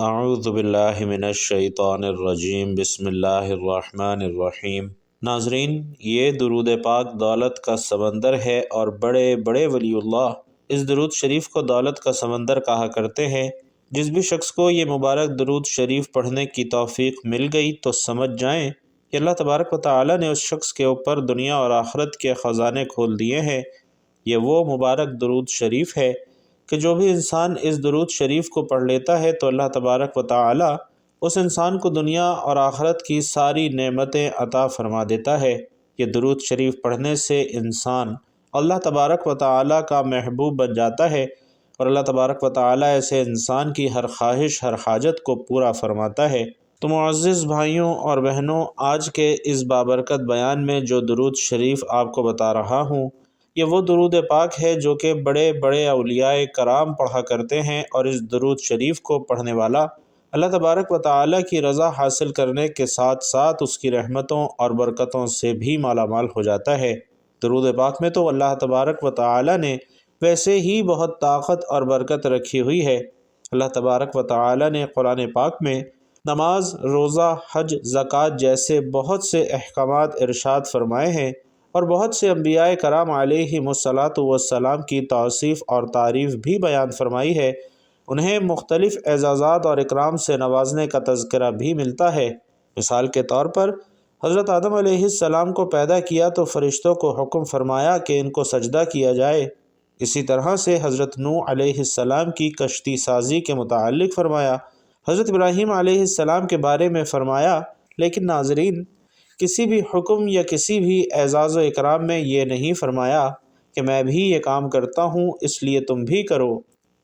اعوذ باللہ من الشیطان الرجیم بسم اللہ الرحمن الرحیم۔ ناظرین، یہ درود پاک دولت کا سمندر ہے اور بڑے بڑے ولی اللہ اس درود شریف کو دولت کا سمندر کہا کرتے ہیں۔ جس بھی شخص کو یہ مبارک درود شریف پڑھنے کی توفیق مل گئی تو سمجھ جائیں کہ اللہ تبارک و تعالی نے اس شخص کے اوپر دنیا اور آخرت کے خزانے کھول دیے ہیں۔ یہ وہ مبارک درود شریف ہے کہ جو بھی انسان اس درود شریف کو پڑھ لیتا ہے تو اللہ تبارک و تعالی اس انسان کو دنیا اور آخرت کی ساری نعمتیں عطا فرما دیتا ہے۔ یہ درود شریف پڑھنے سے انسان اللہ تبارک و تعالی کا محبوب بن جاتا ہے اور اللہ تبارک و تعالی ایسے انسان کی ہر خواہش ہر حاجت کو پورا فرماتا ہے۔ تو معزز بھائیوں اور بہنوں، آج کے اس بابرکت بیان میں جو درود شریف آپ کو بتا رہا ہوں، یہ وہ درود پاک ہے جو کہ بڑے بڑے اولیاء کرام پڑھا کرتے ہیں، اور اس درود شریف کو پڑھنے والا اللہ تبارک و تعالی کی رضا حاصل کرنے کے ساتھ ساتھ اس کی رحمتوں اور برکتوں سے بھی مالا مال ہو جاتا ہے۔ درود پاک میں تو اللہ تبارک و تعالی نے ویسے ہی بہت طاقت اور برکت رکھی ہوئی ہے۔ اللہ تبارک و تعالی نے قرآن پاک میں نماز، روزہ، حج، زکوٰۃ جیسے بہت سے احکامات ارشاد فرمائے ہیں، اور بہت سے انبیاء کرام علیہم الصلاۃ والسلام کی توصیف اور تعریف بھی بیان فرمائی ہے۔ انہیں مختلف اعزازات اور اکرام سے نوازنے کا تذکرہ بھی ملتا ہے۔ مثال کے طور پر حضرت آدم علیہ السلام کو پیدا کیا تو فرشتوں کو حکم فرمایا کہ ان کو سجدہ کیا جائے۔ اسی طرح سے حضرت نوح علیہ السلام کی کشتی سازی کے متعلق فرمایا، حضرت ابراہیم علیہ السلام کے بارے میں فرمایا۔ لیکن ناظرین، کسی بھی حکم یا کسی بھی اعزاز و اکرام میں یہ نہیں فرمایا کہ میں بھی یہ کام کرتا ہوں اس لیے تم بھی کرو۔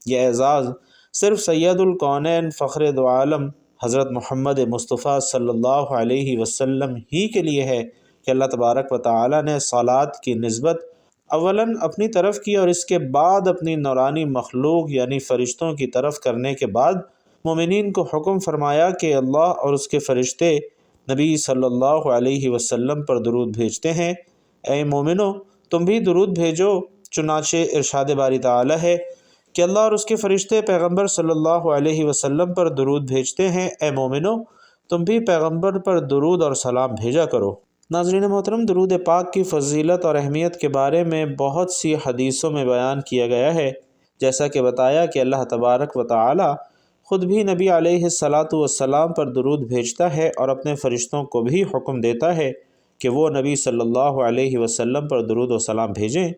یہ اعزاز صرف سید الکونین فخر دو عالم حضرت محمد مصطفیٰ صلی اللہ علیہ وسلم ہی کے لیے ہے کہ اللہ تبارک و تعالی نے صلات کی نسبت اولاً اپنی طرف کی اور اس کے بعد اپنی نورانی مخلوق یعنی فرشتوں کی طرف کرنے کے بعد مومنین کو حکم فرمایا کہ اللہ اور اس کے فرشتے نبی صلی اللہ علیہ وسلم پر درود بھیجتے ہیں۔ اے مومنو، تم بھی درود بھیجو۔ چنانچہ ارشاد باری تعالی ہے کہ اللہ اور اس کے فرشتے پیغمبر صلی اللہ علیہ وسلم پر درود بھیجتے ہیں۔ اے مومنو، تم بھی پیغمبر پر درود اور سلام بھیجا کرو۔ ناظرین محترم، درود پاک کی فضیلت اور اہمیت کے بارے میں بہت سی حدیثوں میں بیان کیا گیا ہے، جیسا کہ بتایا کہ اللہ تبارک و تعالی خود بھی نبی علیہ الصلاۃ والسلام پر درود بھیجتا ہے اور اپنے فرشتوں کو بھی حکم دیتا ہے کہ وہ نبی صلی اللہ علیہ وسلم پر درود و سلام بھیجیں،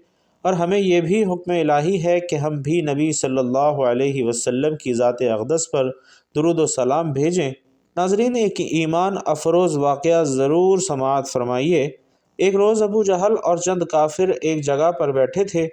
اور ہمیں یہ بھی حکم الہی ہے کہ ہم بھی نبی صلی اللہ علیہ وسلم کی ذات اقدس پر درود و سلام بھیجیں۔ ناظرین، ایک ایمان افروز واقعہ ضرور سماعت فرمائیے۔ ایک روز ابو جہل اور چند کافر ایک جگہ پر بیٹھے تھے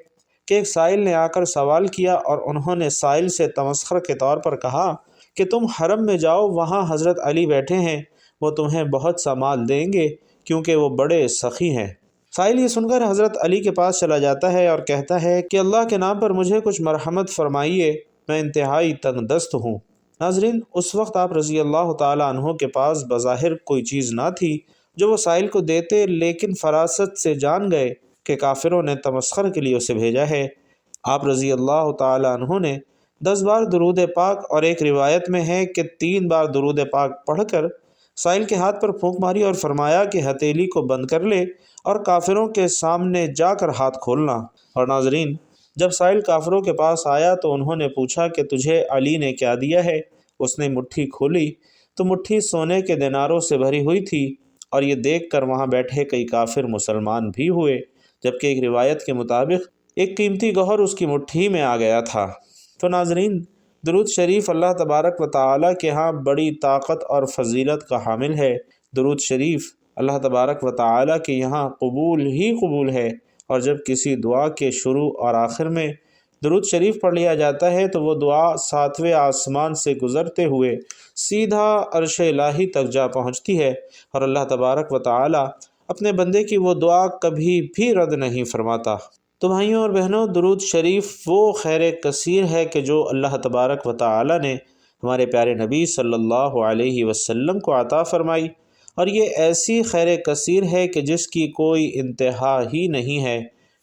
کہ ایک سائل نے آ کر سوال کیا، اور انہوں نے سائل سے تمسخر کے طور پر کہا کہ تم حرم میں جاؤ، وہاں حضرت علی بیٹھے ہیں، وہ تمہیں بہت سا مال دیں گے کیونکہ وہ بڑے سخی ہیں۔ سائل یہ سن کر حضرت علی کے پاس چلا جاتا ہے اور کہتا ہے کہ اللہ کے نام پر مجھے کچھ مرحمت فرمائیے، میں انتہائی تنگ دست ہوں۔ ناظرین، اس وقت آپ رضی اللہ تعالی عنہ کے پاس بظاہر کوئی چیز نہ تھی جو وہ سائل کو دیتے، لیکن فراست سے جان گئے کہ کافروں نے تمسخر کے لیے اسے بھیجا ہے۔ آپ رضی اللہ تعالی عنہ نے 10 بار درود پاک، اور ایک روایت میں ہے کہ 3 بار درود پاک پڑھ کر سائل کے ہاتھ پر پھونک ماری اور فرمایا کہ ہتھیلی کو بند کر لے اور کافروں کے سامنے جا کر ہاتھ کھولنا۔ اور ناظرین، جب سائل کافروں کے پاس آیا تو انہوں نے پوچھا کہ تجھے علی نے کیا دیا ہے؟ اس نے مٹھی کھولی تو مٹھی سونے کے دیناروں سے بھری ہوئی تھی، اور یہ دیکھ کر وہاں بیٹھے کئی کافر مسلمان بھی ہوئے، جبکہ ایک روایت کے مطابق ایک قیمتی گوہر اس کی مٹھی میں آ گیا تھا۔ تو ناظرین، درود شریف اللہ تبارک و تعالی کے ہاں بڑی طاقت اور فضیلت کا حامل ہے۔ درود شریف اللہ تبارک و تعالی کے یہاں قبول ہی قبول ہے، اور جب کسی دعا کے شروع اور آخر میں درود شریف پڑھ لیا جاتا ہے تو وہ دعا 7ویں آسمان سے گزرتے ہوئے سیدھا عرش الہی تک جا پہنچتی ہے، اور اللہ تبارک و تعالی اپنے بندے کی وہ دعا کبھی بھی رد نہیں فرماتا۔ تو بھائیوں اور بہنوں، درود شریف وہ خیر کثیر ہے کہ جو اللہ تبارک و تعالی نے ہمارے پیارے نبی صلی اللہ علیہ وسلم کو عطا فرمائی، اور یہ ایسی خیر کثیر ہے کہ جس کی کوئی انتہا ہی نہیں ہے۔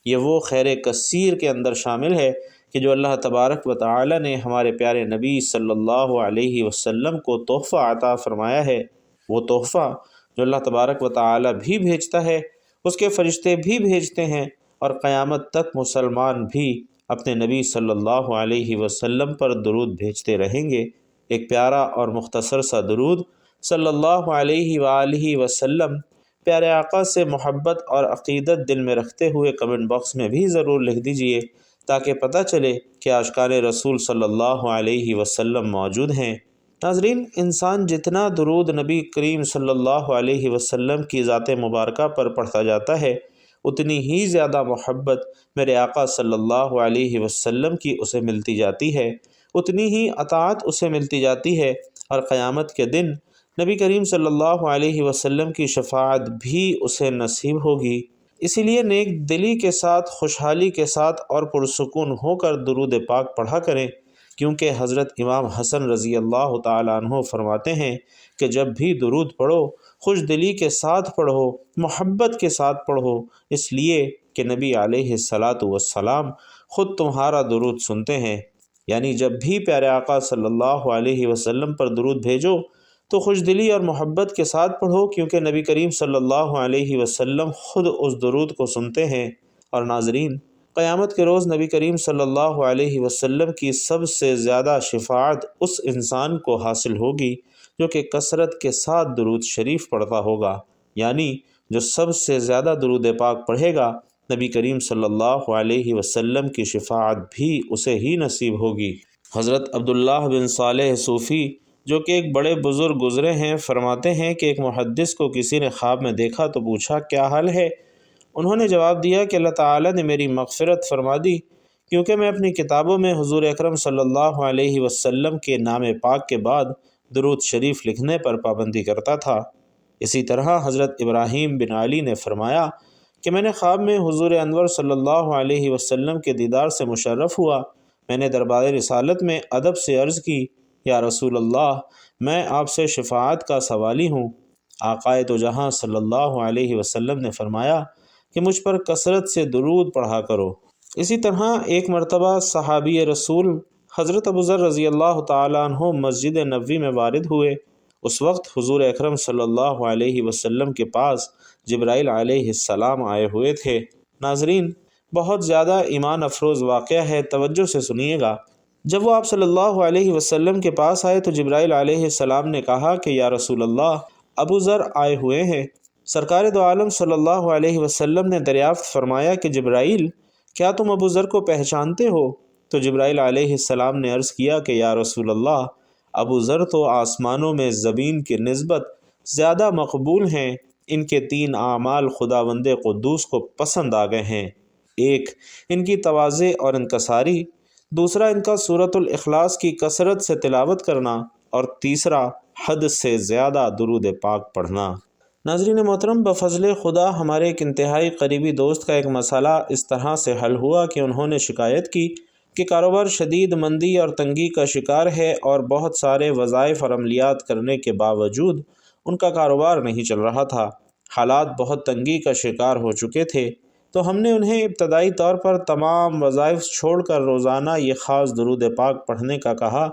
یہ وہ خیر کثیر کے اندر شامل ہے کہ جو اللہ تبارک و تعالی نے ہمارے پیارے نبی صلی اللہ علیہ وسلم کو تحفہ عطا فرمایا ہے، وہ تحفہ جو اللہ تبارک و تعالی بھی بھیجتا ہے، اس کے فرشتے بھی بھیجتے ہیں، اور قیامت تک مسلمان بھی اپنے نبی صلی اللہ علیہ وسلم پر درود بھیجتے رہیں گے۔ ایک پیارا اور مختصر سا درود صلی اللہ علیہ وآلہ وسلم پیارے آقا سے محبت اور عقیدت دل میں رکھتے ہوئے کمنٹ باکس میں بھی ضرور لکھ دیجئے، تاکہ پتہ چلے کہ عاشقان رسول صلی اللہ علیہ وسلم موجود ہیں۔ ناظرین، انسان جتنا درود نبی کریم صلی اللہ علیہ وسلم کی ذات مبارکہ پر پڑھتا جاتا ہے، اتنی ہی زیادہ محبت میرے آقا صلی اللہ علیہ وسلم کی اسے ملتی جاتی ہے، اتنی ہی اطاعت اسے ملتی جاتی ہے، اور قیامت کے دن نبی کریم صلی اللہ علیہ وسلم کی شفاعت بھی اسے نصیب ہوگی۔ اسی لیے نیک دلی کے ساتھ، خوشحالی کے ساتھ اور پرسکون ہو کر درود پاک پڑھا کریں، کیونکہ حضرت امام حسن رضی اللہ تعالیٰ عنہ فرماتے ہیں کہ جب بھی درود پڑھو، خوش دلی کے ساتھ پڑھو، محبت کے ساتھ پڑھو، اس لیے کہ نبی علیہ السلام خود تمہارا درود سنتے ہیں۔ یعنی جب بھی پیارے آقا صلی اللہ علیہ وسلم پر درود بھیجو تو خوش دلی اور محبت کے ساتھ پڑھو، کیونکہ نبی کریم صلی اللہ علیہ وسلم خود اس درود کو سنتے ہیں۔ اور ناظرین، قیامت کے روز نبی کریم صلی اللہ علیہ وسلم کی سب سے زیادہ شفاعت اس انسان کو حاصل ہوگی جو کہ کثرت کے ساتھ درود شریف پڑھتا ہوگا، یعنی جو سب سے زیادہ درود پاک پڑھے گا، نبی کریم صلی اللہ علیہ وسلم کی شفاعت بھی اسے ہی نصیب ہوگی۔ حضرت عبداللہ بن صالح صوفی، جو کہ ایک بڑے بزرگ گزرے ہیں، فرماتے ہیں کہ ایک محدث کو کسی نے خواب میں دیکھا تو پوچھا کیا حال ہے؟ انہوں نے جواب دیا کہ اللہ تعالیٰ نے میری مغفرت فرما دی، کیونکہ میں اپنی کتابوں میں حضور اکرم صلی اللہ علیہ وسلم کے نام پاک کے بعد درود شریف لکھنے پر پابندی کرتا تھا۔ اسی طرح حضرت ابراہیم بن علی نے فرمایا کہ میں نے خواب میں حضور انور صلی اللہ علیہ وسلم کے دیدار سے مشرف ہوا۔ میں نے دربار رسالت میں ادب سے عرض کی، یا رسول اللہ، میں آپ سے شفاعت کا سوالی ہوں۔ آقائے دو جہاں صلی اللہ علیہ وسلم نے فرمایا کہ مجھ پر کثرت سے درود پڑھا کرو۔ اسی طرح ایک مرتبہ صحابی رسول حضرت ابوذر رضی اللہ تعالیٰ عنہ مسجد نبوی میں وارد ہوئے۔ اس وقت حضور اکرم صلی اللہ علیہ وسلم کے پاس جبرائیل علیہ السلام آئے ہوئے تھے۔ ناظرین، بہت زیادہ ایمان افروز واقعہ ہے، توجہ سے سنیے گا۔ جب وہ آپ صلی اللہ علیہ وسلم کے پاس آئے تو جبرائیل علیہ السلام نے کہا کہ یا رسول اللہ، ابوذر آئے ہوئے ہیں۔ سرکار دو عالم صلی اللہ علیہ وسلم نے دریافت فرمایا کہ جبرائیل، کیا تم ابوذر کو پہچانتے ہو؟ تو جبرائیل علیہ السلام نے عرض کیا کہ یا رسول اللہ، ابوذر تو آسمانوں میں زمین کی نسبت زیادہ مقبول ہیں، ان کے 3 اعمال خداوند قدوس کو پسند آ گئے ہیں۔ ایک، ان کی تواضع اور انکساری، دوسرا ان کا سورۃ الاخلاص کی کثرت سے تلاوت کرنا، اور تیسرا حد سے زیادہ درود پاک پڑھنا۔ ناظرین محترم، بفضل خدا ہمارے ایک انتہائی قریبی دوست کا ایک مسئلہ اس طرح سے حل ہوا کہ انہوں نے شکایت کی کہ کاروبار شدید مندی اور تنگی کا شکار ہے، اور بہت سارے وظائف اور عملیات کرنے کے باوجود ان کا کاروبار نہیں چل رہا تھا۔ حالات بہت تنگی کا شکار ہو چکے تھے، تو ہم نے انہیں ابتدائی طور پر تمام وظائف چھوڑ کر روزانہ یہ خاص درود پاک پڑھنے کا کہا،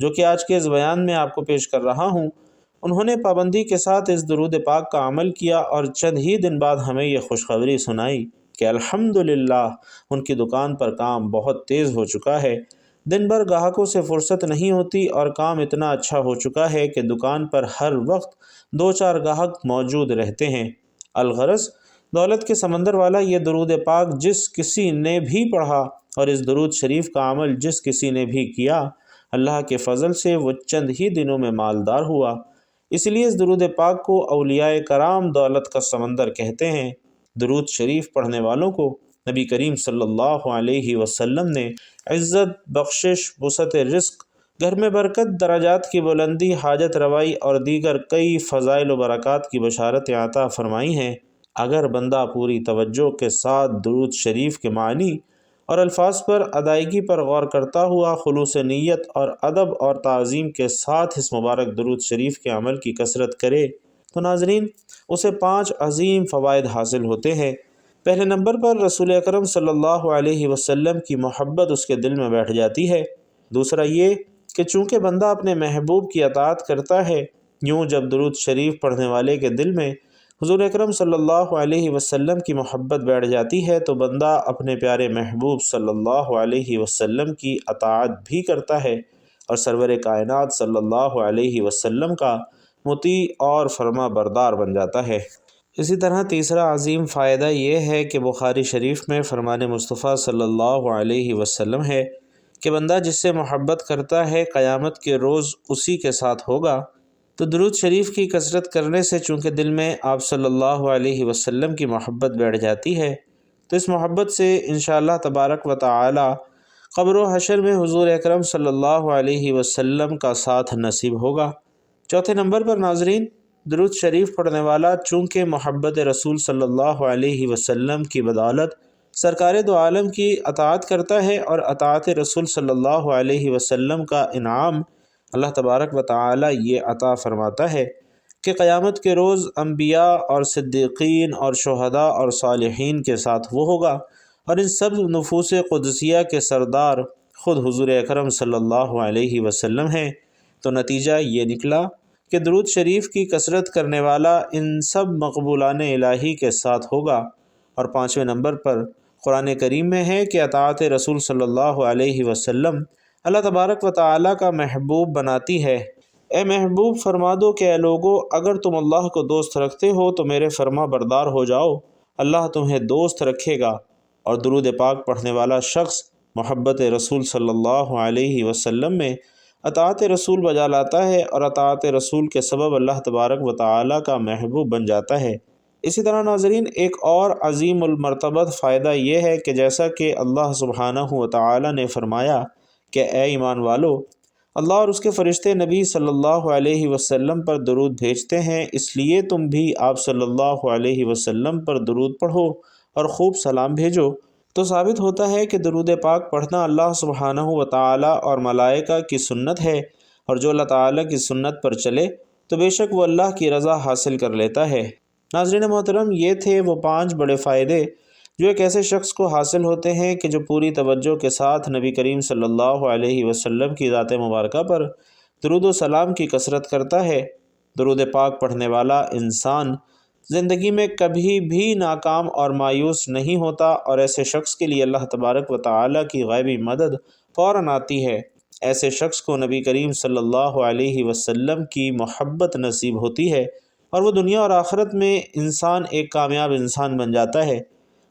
جو کہ آج کے اس بیان میں آپ کو پیش کر رہا ہوں۔ انہوں نے پابندی کے ساتھ اس درود پاک کا عمل کیا، اور چند ہی دن بعد ہمیں یہ خوشخبری سنائی کہ الحمدللہ ان کی دکان پر کام بہت تیز ہو چکا ہے۔ دن بھر گاہکوں سے فرصت نہیں ہوتی، اور کام اتنا اچھا ہو چکا ہے کہ دکان پر ہر وقت 2-4 گاہک موجود رہتے ہیں۔ الغرض، دولت کے سمندر والا یہ درود پاک جس کسی نے بھی پڑھا اور اس درود شریف کا عمل جس کسی نے بھی کیا، اللہ کے فضل سے وہ چند ہی دنوں میں مالدار ہوا۔ اس لیے اس درود پاک کو اولیاء کرام دولت کا سمندر کہتے ہیں۔ درود شریف پڑھنے والوں کو نبی کریم صلی اللہ علیہ وسلم نے عزت، بخشش، وسعت رزق، گھر میں برکت، درجات کی بلندی، حاجت روائی اور دیگر کئی فضائل و برکات کی بشارتیں عطا فرمائی ہیں۔ اگر بندہ پوری توجہ کے ساتھ درود شریف کے معنی اور الفاظ پر ادائیگی پر غور کرتا ہوا خلوص نیت اور ادب اور تعظیم کے ساتھ اس مبارک درود شریف کے عمل کی کثرت کرے تو ناظرین، اسے 5 عظیم فوائد حاصل ہوتے ہیں۔ پہلے نمبر پر رسول اکرم صلی اللہ علیہ وسلم کی محبت اس کے دل میں بیٹھ جاتی ہے۔ دوسرا یہ کہ چونکہ بندہ اپنے محبوب کی اطاعت کرتا ہے، یوں جب درود شریف پڑھنے والے کے دل میں حضور اکرم صلی اللہ علیہ وسلم کی محبت بیٹھ جاتی ہے تو بندہ اپنے پیارے محبوب صلی اللہ علیہ وسلم کی اطاعت بھی کرتا ہے اور سرور کائنات صلی اللہ علیہ وسلم کا مطیع اور فرما بردار بن جاتا ہے۔ اسی طرح تیسرا عظیم فائدہ یہ ہے کہ بخاری شریف میں فرمان مصطفیٰ صلی اللہ علیہ وسلم ہے کہ بندہ جس سے محبت کرتا ہے قیامت کے روز اسی کے ساتھ ہوگا۔ تو درود شریف کی کثرت کرنے سے چونکہ دل میں آپ صلی اللہ علیہ وسلم کی محبت بیٹھ جاتی ہے تو اس محبت سے انشاءاللہ تبارک و تعالی قبر و حشر میں حضور اکرم صلی اللہ علیہ وسلم کا ساتھ نصیب ہوگا۔ چوتھے نمبر پر ناظرین، درود شریف پڑھنے والا چونکہ محبت رسول صلی اللہ علیہ وسلم کی بدولت سرکار دو عالم کی اطاعت کرتا ہے اور اطاعت رسول صلی اللہ علیہ وسلم کا انعام اللہ تبارک و تعالی یہ عطا فرماتا ہے کہ قیامت کے روز انبیاء اور صدیقین اور شہداء اور صالحین کے ساتھ وہ ہوگا اور ان سب نفوس قدسیہ کے سردار خود حضور اکرم صلی اللہ علیہ وسلم ہیں۔ تو نتیجہ یہ نکلا کہ درود شریف کی کثرت کرنے والا ان سب مقبولان الہی کے ساتھ ہوگا۔ اور پانچویں نمبر پر قرآن کریم میں ہے کہ اطاعت رسول صلی اللہ علیہ وسلم اللہ تبارک و تعالی کا محبوب بناتی ہے۔ اے محبوب فرما دو کہ اے لوگو، اگر تم اللہ کو دوست رکھتے ہو تو میرے فرما بردار ہو جاؤ، اللہ تمہیں دوست رکھے گا۔ اور درود پاک پڑھنے والا شخص محبت رسول صلی اللہ علیہ وسلم میں اطاعت رسول بجا لاتا ہے اور اطاعت رسول کے سبب اللہ تبارک و تعالی کا محبوب بن جاتا ہے۔ اسی طرح ناظرین، ایک اور عظیم المرتبت فائدہ یہ ہے کہ جیسا کہ اللہ سبحانہ و تعالی نے فرمایا کہ اے ایمان والو، اللہ اور اس کے فرشتے نبی صلی اللہ علیہ وسلم پر درود بھیجتے ہیں، اس لیے تم بھی آپ صلی اللہ علیہ وسلم پر درود پڑھو اور خوب سلام بھیجو۔ تو ثابت ہوتا ہے کہ درود پاک پڑھنا اللہ سبحانہ و تعالی اور ملائکہ کی سنت ہے، اور جو اللہ تعالی کی سنت پر چلے تو بے شک وہ اللہ کی رضا حاصل کر لیتا ہے۔ ناظرین محترم، یہ تھے وہ 5 بڑے فائدے جو ایک ایسے شخص کو حاصل ہوتے ہیں کہ جو پوری توجہ کے ساتھ نبی کریم صلی اللہ علیہ وسلم کی ذات مبارکہ پر درود و سلام کی کثرت کرتا ہے۔ درود پاک پڑھنے والا انسان زندگی میں کبھی بھی ناکام اور مایوس نہیں ہوتا، اور ایسے شخص کے لیے اللہ تبارک و تعالی کی غیبی مدد فوراً آتی ہے۔ ایسے شخص کو نبی کریم صلی اللہ علیہ وسلم کی محبت نصیب ہوتی ہے اور وہ دنیا اور آخرت میں انسان ایک کامیاب انسان بن جاتا ہے۔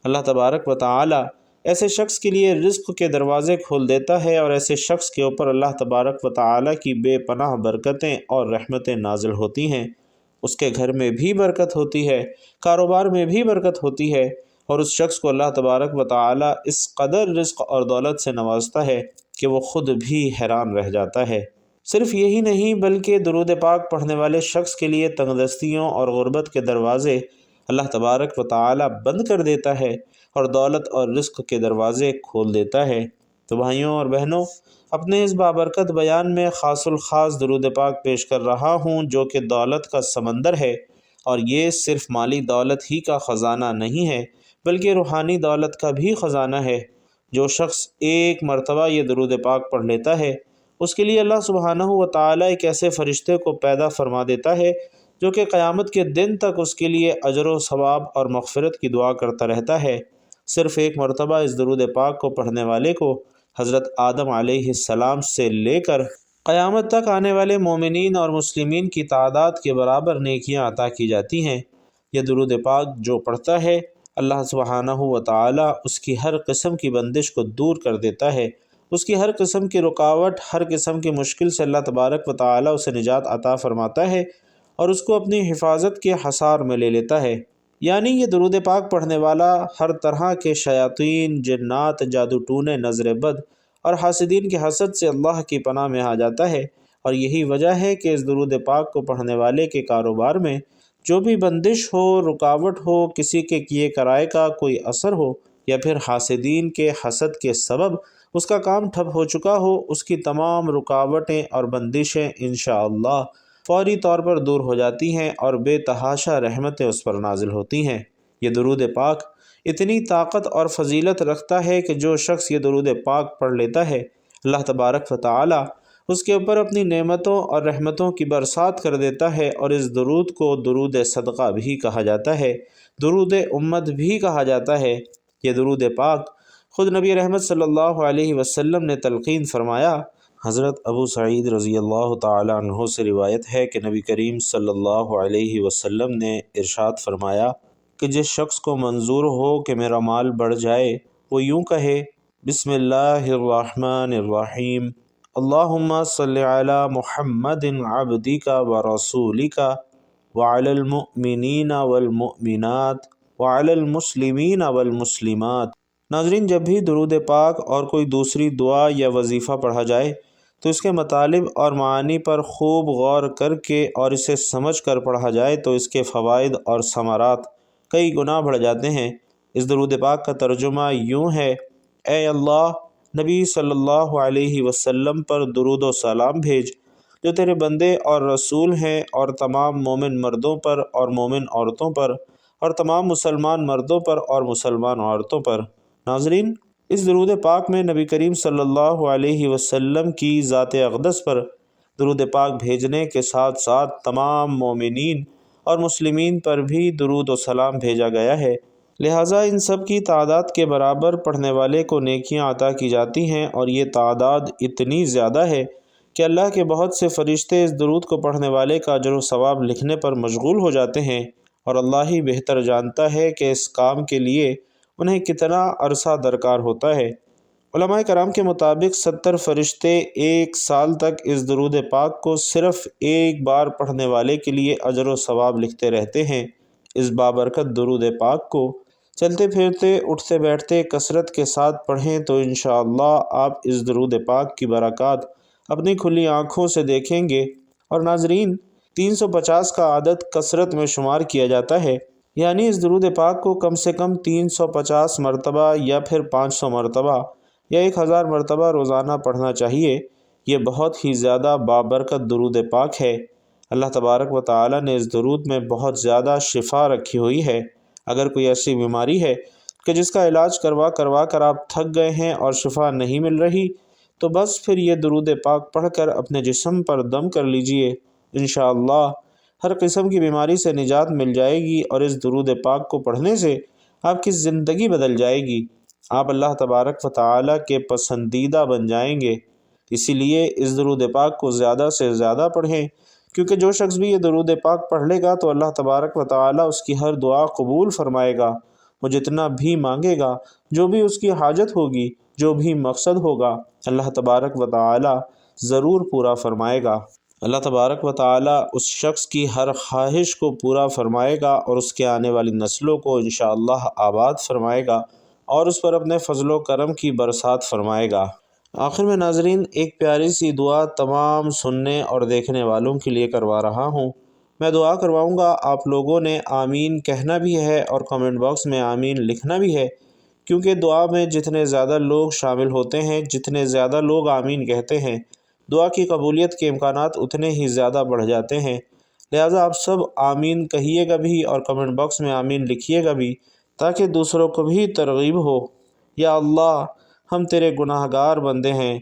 اللہ تبارک و تعالی ایسے شخص کے لیے رزق کے دروازے کھول دیتا ہے اور ایسے شخص کے اوپر اللہ تبارک و تعالی کی بے پناہ برکتیں اور رحمتیں نازل ہوتی ہیں۔ اس کے گھر میں بھی برکت ہوتی ہے، کاروبار میں بھی برکت ہوتی ہے، اور اس شخص کو اللہ تبارک و تعالی اس قدر رزق اور دولت سے نوازتا ہے کہ وہ خود بھی حیران رہ جاتا ہے۔ صرف یہی نہیں بلکہ درود پاک پڑھنے والے شخص کے لیے تنگدستیوں اور غربت کے دروازے اللہ تبارک و تعالی بند کر دیتا ہے اور دولت اور رزق کے دروازے کھول دیتا ہے۔ تو بھائیوں اور بہنوں، اپنے اس بابرکت بیان میں خاص الخاص درود پاک پیش کر رہا ہوں جو کہ دولت کا سمندر ہے، اور یہ صرف مالی دولت ہی کا خزانہ نہیں ہے بلکہ روحانی دولت کا بھی خزانہ ہے۔ جو شخص ایک مرتبہ یہ درود پاک پڑھ لیتا ہے اس کے لیے اللہ سبحانہ و تعالی ایک ایسے فرشتے کو پیدا فرما دیتا ہے جو کہ قیامت کے دن تک اس کے لیے اجر و ثواب اور مغفرت کی دعا کرتا رہتا ہے۔ صرف ایک مرتبہ اس درود پاک کو پڑھنے والے کو حضرت آدم علیہ السلام سے لے کر قیامت تک آنے والے مومنین اور مسلمین کی تعداد کے برابر نیکیاں عطا کی جاتی ہیں۔ یہ درود پاک جو پڑھتا ہے اللہ سبحانہ و تعالی اس کی ہر قسم کی بندش کو دور کر دیتا ہے، اس کی ہر قسم کی رکاوٹ، ہر قسم کی مشکل سے اللہ تبارک و تعالی اسے نجات عطا فرماتا ہے اور اس کو اپنی حفاظت کے حصار میں لے لیتا ہے۔ یعنی یہ درود پاک پڑھنے والا ہر طرح کے شیاطین، جنات، جادو ٹونے، نظر بد اور حاسدین کے حسد سے اللہ کی پناہ میں آ جاتا ہے، اور یہی وجہ ہے کہ اس درود پاک کو پڑھنے والے کے کاروبار میں جو بھی بندش ہو، رکاوٹ ہو، کسی کے کیے کرائے کا کوئی اثر ہو، یا پھر حاسدین کے حسد کے سبب اس کا کام ٹھپ ہو چکا ہو، اس کی تمام رکاوٹیں اور بندشیں انشاءاللہ فوری طور پر دور ہو جاتی ہیں اور بے تحاشا رحمتیں اس پر نازل ہوتی ہیں۔ یہ درود پاک اتنی طاقت اور فضیلت رکھتا ہے کہ جو شخص یہ درود پاک پڑھ لیتا ہے اللہ تبارک و تعالی اس کے اوپر اپنی نعمتوں اور رحمتوں کی برسات کر دیتا ہے، اور اس درود کو درود صدقہ بھی کہا جاتا ہے، درود امت بھی کہا جاتا ہے۔ یہ درود پاک خود نبی رحمت صلی اللہ علیہ وسلم نے تلقین فرمایا۔ حضرت ابو سعید رضی اللہ تعالی عنہ سے روایت ہے کہ نبی کریم صلی اللہ علیہ وسلم نے ارشاد فرمایا کہ جس شخص کو منظور ہو کہ میرا مال بڑھ جائے وہ یوں کہے، بسم اللہ الرحمن الرحیم، اللہم صلی علی محمد عبدک ورسولک وعلی المؤمنین والمؤمنات وعلی المسلمین والمسلمات۔ ناظرین، جب بھی درود پاک اور کوئی دوسری دعا یا وظیفہ پڑھا جائے تو اس کے مطالب اور معانی پر خوب غور کر کے اور اسے سمجھ کر پڑھا جائے تو اس کے فوائد اور ثمرات کئی گنا بڑھ جاتے ہیں۔ اس درود پاک کا ترجمہ یوں ہے: اے اللہ، نبی صلی اللہ علیہ وسلم پر درود و سلام بھیج جو تیرے بندے اور رسول ہیں، اور تمام مومن مردوں پر اور مومن عورتوں پر، اور تمام مسلمان مردوں پر اور مسلمان عورتوں پر۔ ناظرین، اس درود پاک میں نبی کریم صلی اللہ علیہ وسلم کی ذات اقدس پر درود پاک بھیجنے کے ساتھ ساتھ تمام مومنین اور مسلمین پر بھی درود و سلام بھیجا گیا ہے، لہٰذا ان سب کی تعداد کے برابر پڑھنے والے کو نیکیاں عطا کی جاتی ہیں، اور یہ تعداد اتنی زیادہ ہے کہ اللہ کے بہت سے فرشتے اس درود کو پڑھنے والے کا اجر و ثواب لکھنے پر مشغول ہو جاتے ہیں، اور اللہ ہی بہتر جانتا ہے کہ اس کام کے لیے انہیں کتنا عرصہ درکار ہوتا ہے۔ علماء کرام کے مطابق 70 فرشتے ایک سال تک اس درود پاک کو صرف ایک بار پڑھنے والے کے لیے اجر و ثواب لکھتے رہتے ہیں۔ اس بابرکت درود پاک کو چلتے پھرتے اٹھتے بیٹھتے کثرت کے ساتھ پڑھیں تو انشاءاللہ آپ اس درود پاک کی برکات اپنی کھلی آنکھوں سے دیکھیں گے۔ اور ناظرین، 350 کا عدد کثرت میں شمار کیا جاتا ہے، یعنی اس درود پاک کو کم سے کم 350 مرتبہ یا پھر 500 مرتبہ یا 1000 مرتبہ روزانہ پڑھنا چاہیے۔ یہ بہت ہی زیادہ بابرکت درود پاک ہے۔ اللہ تبارک و تعالی نے اس درود میں بہت زیادہ شفا رکھی ہوئی ہے۔ اگر کوئی ایسی بیماری ہے کہ جس کا علاج کروا کر آپ تھک گئے ہیں اور شفا نہیں مل رہی، تو بس پھر یہ درود پاک پڑھ کر اپنے جسم پر دم کر لیجئے، انشاءاللہ ہر قسم کی بیماری سے نجات مل جائے گی، اور اس درود پاک کو پڑھنے سے آپ کی زندگی بدل جائے گی، آپ اللہ تبارک و تعالی کے پسندیدہ بن جائیں گے۔ اسی لیے اس درود پاک کو زیادہ سے زیادہ پڑھیں، کیونکہ جو شخص بھی یہ درود پاک پڑھ لے گا تو اللہ تبارک و تعالی اس کی ہر دعا قبول فرمائے گا۔ وہ جتنا بھی مانگے گا، جو بھی اس کی حاجت ہوگی، جو بھی مقصد ہوگا، اللہ تبارک و تعالی ضرور پورا فرمائے گا۔ اللہ تبارک و تعالی اس شخص کی ہر خواہش کو پورا فرمائے گا، اور اس کے آنے والی نسلوں کو انشاءاللہ آباد فرمائے گا، اور اس پر اپنے فضل و کرم کی برسات فرمائے گا۔ آخر میں ناظرین، ایک پیاری سی دعا تمام سننے اور دیکھنے والوں کے لیے کروا رہا ہوں۔ میں دعا کرواؤں گا، آپ لوگوں نے آمین کہنا بھی ہے اور کامنٹ باکس میں آمین لکھنا بھی ہے، کیونکہ دعا میں جتنے زیادہ لوگ شامل ہوتے ہیں، جتنے زیادہ لوگ آمین کہتے ہیں، دعا کی قبولیت کے امکانات اتنے ہی زیادہ بڑھ جاتے ہیں۔ لہٰذا آپ سب آمین کہیے گا بھی اور کامنٹ باکس میں آمین لکھیے گا بھی، تاکہ دوسروں کو بھی ترغیب ہو۔ یا اللہ، ہم تیرے گناہ گار بندے ہیں،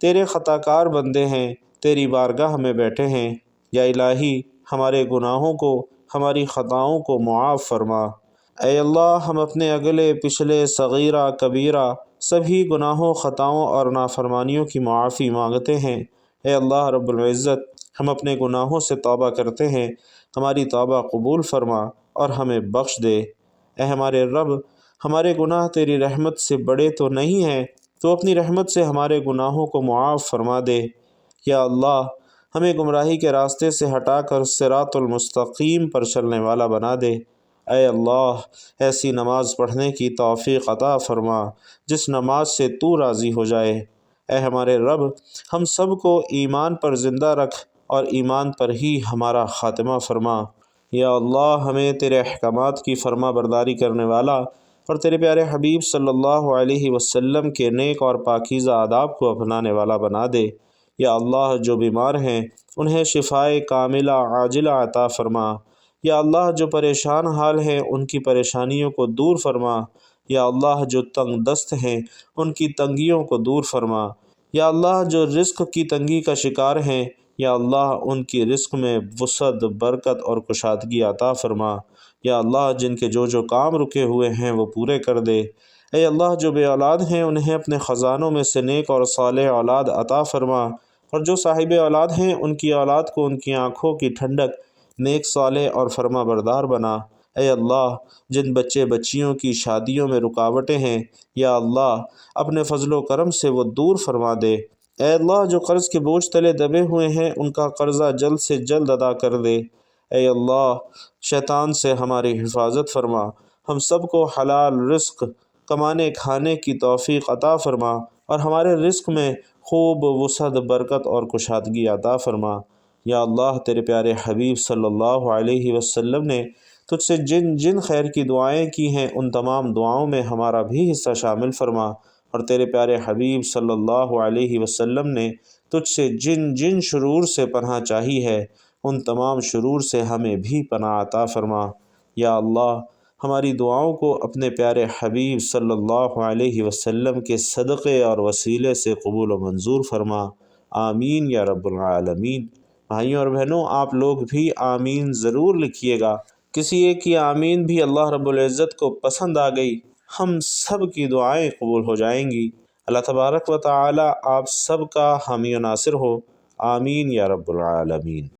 تیرے خطا کار بندے ہیں، تیری بارگاہ میں بیٹھے ہیں۔ یا الہی، ہمارے گناہوں کو، ہماری خطاؤں کو معاف فرما۔ اے اللہ، ہم اپنے اگلے پچھلے صغیرہ کبیرہ سبھی گناہوں، خطاؤں اور نافرمانیوں کی معافی مانگتے ہیں۔ اے اللہ رب العزت، ہم اپنے گناہوں سے توبہ کرتے ہیں، ہماری توبہ قبول فرما اور ہمیں بخش دے۔ اے ہمارے رب، ہمارے گناہ تیری رحمت سے بڑے تو نہیں ہیں، تو اپنی رحمت سے ہمارے گناہوں کو معاف فرما دے۔ یا اللہ، ہمیں گمراہی کے راستے سے ہٹا کر صراط المستقیم پر چلنے والا بنا دے۔ اے اللہ، ایسی نماز پڑھنے کی توفیق عطا فرما جس نماز سے تو راضی ہو جائے۔ اے ہمارے رب، ہم سب کو ایمان پر زندہ رکھ اور ایمان پر ہی ہمارا خاتمہ فرما۔ یا اللہ، ہمیں تیرے احکامات کی فرما برداری کرنے والا اور تیرے پیارے حبیب صلی اللہ علیہ وسلم کے نیک اور پاکیزہ آداب کو اپنانے والا بنا دے۔ یا اللہ، جو بیمار ہیں انہیں شفائے کاملہ عاجلہ عطا فرما۔ یا اللہ جو پریشان حال ہیں ان کی پریشانیوں کو دور فرما، یا اللہ جو تنگ دست ہیں ان کی تنگیوں کو دور فرما، یا اللہ جو رزق کی تنگی کا شکار ہیں یا اللہ ان کی رزق میں وسعت، برکت اور کشادگی عطا فرما، یا اللہ جن کے جو کام رکے ہوئے ہیں وہ پورے کر دے۔ اے اللہ جو بے اولاد ہیں انہیں اپنے خزانوں میں سے نیک اور صالح اولاد عطا فرما، اور جو صاحب اولاد ہیں ان کی اولاد کو ان کی آنکھوں کی ٹھنڈک، نیک صالح اور فرما بردار بنا۔ اے اللہ جن بچے بچیوں کی شادیوں میں رکاوٹیں ہیں یا اللہ اپنے فضل و کرم سے وہ دور فرما دے۔ اے اللہ جو قرض کے بوجھ تلے دبے ہوئے ہیں ان کا قرضہ جلد سے جلد ادا کر دے۔ اے اللہ شیطان سے ہماری حفاظت فرما، ہم سب کو حلال رزق کمانے کھانے کی توفیق عطا فرما، اور ہمارے رزق میں خوب وسعت، برکت اور کشادگی عطا فرما۔ یا اللہ تیرے پیارے حبیب صلی اللہ علیہ وسلم نے تجھ سے جن جن خیر کی دعائیں کی ہیں ان تمام دعاؤں میں ہمارا بھی حصہ شامل فرما، اور تیرے پیارے حبیب صلی اللہ علیہ وسلم نے تجھ سے جن جن شرور سے پناہ چاہی ہے ان تمام شرور سے ہمیں بھی پناہ عطا فرما۔ یا اللہ ہماری دعاؤں کو اپنے پیارے حبیب صلی اللہ علیہ وسلم کے صدقے اور وسیلے سے قبول و منظور فرما، آمین یا رب العالمین۔ بھائیوں اور بہنوں، آپ لوگ بھی آمین ضرور لکھیے گا، کسی ایک کی آمین بھی اللہ رب العزت کو پسند آ گئی ہم سب کی دعائیں قبول ہو جائیں گی۔ اللہ تبارک و تعالی آپ سب کا حامی و ناصر ہو، آمین یا رب العالمین۔